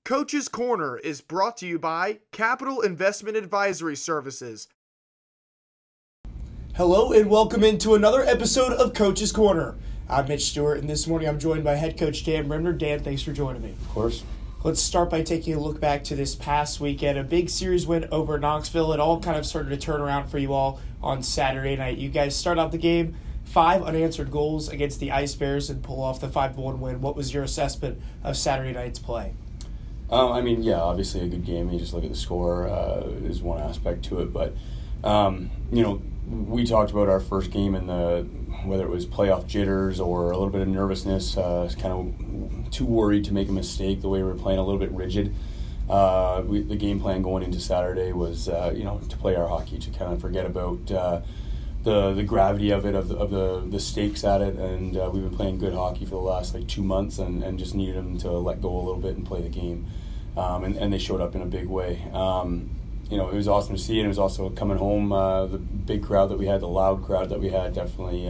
Coach's Corner is brought to you by Capital Investment Advisory Services. Hello and welcome into another episode of Coach's Corner. I'm Mitch Stewart, and this morning I'm joined by head coach Dan Bremner. Dan, thanks for joining me. Of course. Let's start by taking a look back to this past weekend. A big series win over Knoxville. It all kind of started to turn around for you all on Saturday night. You guys start out the game, 5 unanswered goals against the Ice Bears and pull off the 5-1 win. What was your assessment of Saturday night's play? Obviously a good game. You just look at the score is one aspect to it. But, we talked about our first game and whether it was playoff jitters or a little bit of nervousness, kind of too worried to make a mistake the way we were playing, a little bit rigid. The game plan going into Saturday was, to play our hockey, to kind of forget about the gravity of it, of the stakes at it, and we've been playing good hockey for the last 2 months and just needed them to let go a little bit and play the game. And they showed up in a big way. It was awesome to see, and it was also coming home. The big crowd that we had, the loud crowd that we had, definitely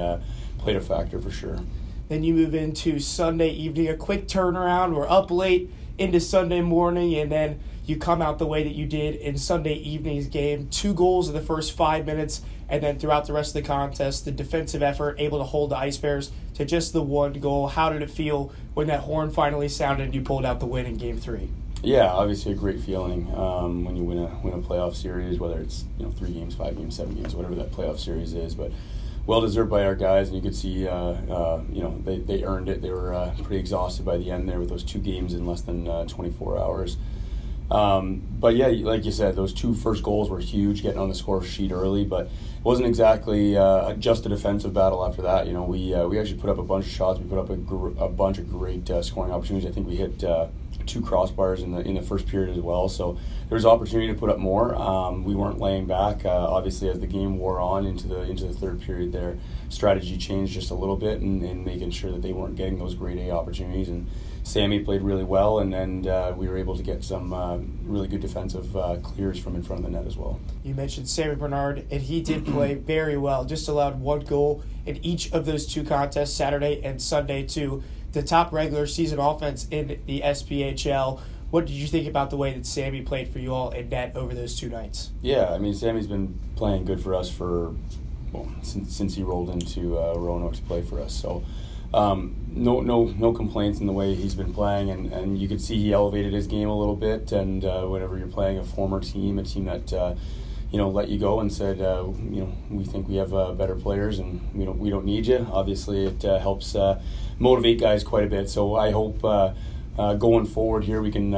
played a factor for sure. Then you move into Sunday evening, a quick turnaround. We're up late into Sunday morning, and then you come out the way that you did in Sunday evening's game. 2 goals in the first 5 minutes, and then throughout the rest of the contest, the defensive effort able to hold the Ice Bears to just the 1 goal. How did it feel when that horn finally sounded and you pulled out the win in Game 3? Yeah, obviously a great feeling when you win a playoff series, whether it's 3 games, 5 games, 7 games, whatever that playoff series is. But well deserved by our guys, and you could see they earned it. They were pretty exhausted by the end there with those 2 games in less than 24 hours. But yeah, like you said, those 2 first goals were huge, getting on the score sheet early, but it wasn't exactly just a defensive battle after that. We actually put up a bunch of shots. We put up a bunch of great scoring opportunities. I think we hit 2 crossbars in the first period as well, so there was opportunity to put up more. We weren't laying back. Obviously, as the game wore on into the third period, their strategy changed just a little bit in making sure that they weren't getting those grade A opportunities. And Sammy played really well, and we were able to get some really good defensive clears from in front of the net as well. You mentioned Sammy Bernard, and he did play very well. Just allowed 1 goal in each of those 2 contests, Saturday and Sunday, too. The top regular season offense in the SPHL. What did you think about the way that Sammy played for you all in net over those 2 nights? Yeah, Sammy's been playing good for us since he rolled into Roanoke to play for us. So no complaints in the way he's been playing, and you could see he elevated his game a little bit. And whenever you're playing a former team, a team that let you go and said, we think we have better players and we don't need you. Obviously, it helps motivate guys quite a bit. So I hope going forward here we can,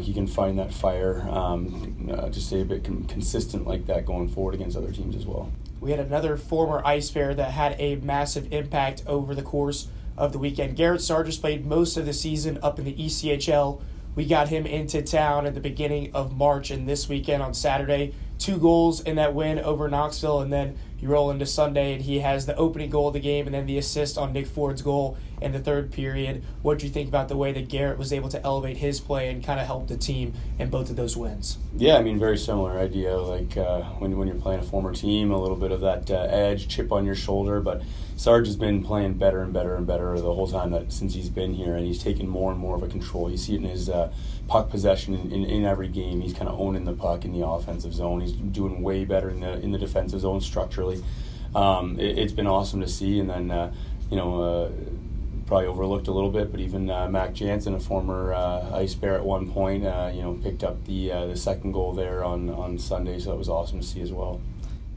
he can find that fire to stay a bit consistent like that going forward against other teams as well. We had another former Ice Bear that had a massive impact over the course of the weekend. Garrett Smith played most of the season up in the ECHL. We got him into town at the beginning of March, and this weekend on Saturday, 2 goals in that win over Knoxville, and then you roll into Sunday, and he has the opening goal of the game and then the assist on Nick Ford's goal in the third period. What do you think about the way that Garrett was able to elevate his play and kind of help the team in both of those wins? Yeah, very similar idea. When you're playing a former team, a little bit of that edge, chip on your shoulder. But Sarge has been playing better and better and better the whole time since he's been here, and he's taken more and more of a control. You see it in his puck possession in every game. He's kind of owning the puck in the offensive zone. He's doing way better in the defensive zone structurally. It's been awesome to see, and then probably overlooked a little bit, but even Mac Jansen, a former Ice Bear at one point, picked up the second goal there on Sunday, so it was awesome to see as well.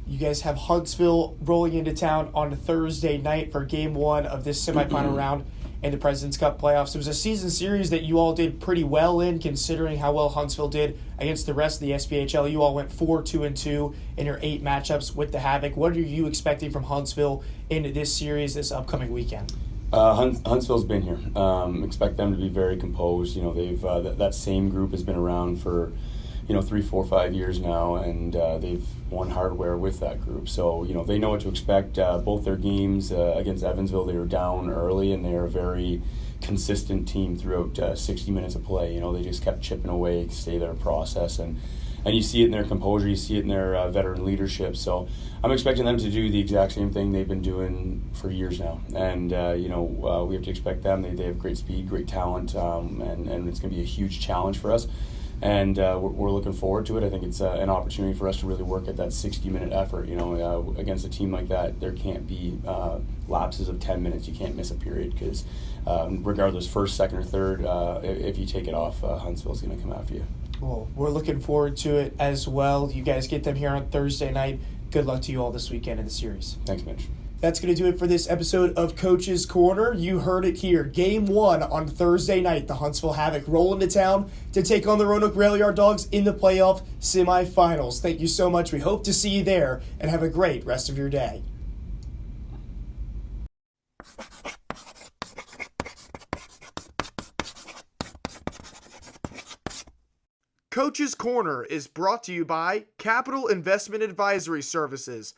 You guys have Huntsville rolling into town on Thursday night for Game 1 of this semifinal round in the President's Cup playoffs. It was a season series that you all did pretty well in, considering how well Huntsville did against the rest of the SPHL. You all went 4-2-2 in your 8 matchups with the Havoc. What are you expecting from Huntsville in this series this upcoming weekend? Huntsville's been here. Expect them to be very composed. They've that same group has been around for 3, 4, 5 years now, and they've won hardware with that group. So, they know what to expect. Both their games against Evansville, they were down early, and they are a very consistent team throughout 60 minutes of play. They just kept chipping away, stay their process, and and you see it in their composure, you see it in their veteran leadership. So I'm expecting them to do the exact same thing they've been doing for years now. And, we have to expect them. They have great speed, great talent, and it's going to be a huge challenge for us. And we're looking forward to it. I think it's an opportunity for us to really work at that 60-minute effort. Against a team like that, there can't be lapses of 10 minutes. You can't miss a period because regardless, first, second, or third, if you take it off, Huntsville's going to come after you. Well, we're looking forward to it as well. You guys get them here on Thursday night. Good luck to you all this weekend in the series. Thanks, Mitch. That's going to do it for this episode of Coach's Corner. You heard it here. Game 1 on Thursday night. The Huntsville Havoc roll into town to take on the Roanoke Rail Yard Dawgs in the playoff semifinals. Thank you so much. We hope to see you there, and have a great rest of your day. Coach's Corner is brought to you by Capital Investment Advisory Services.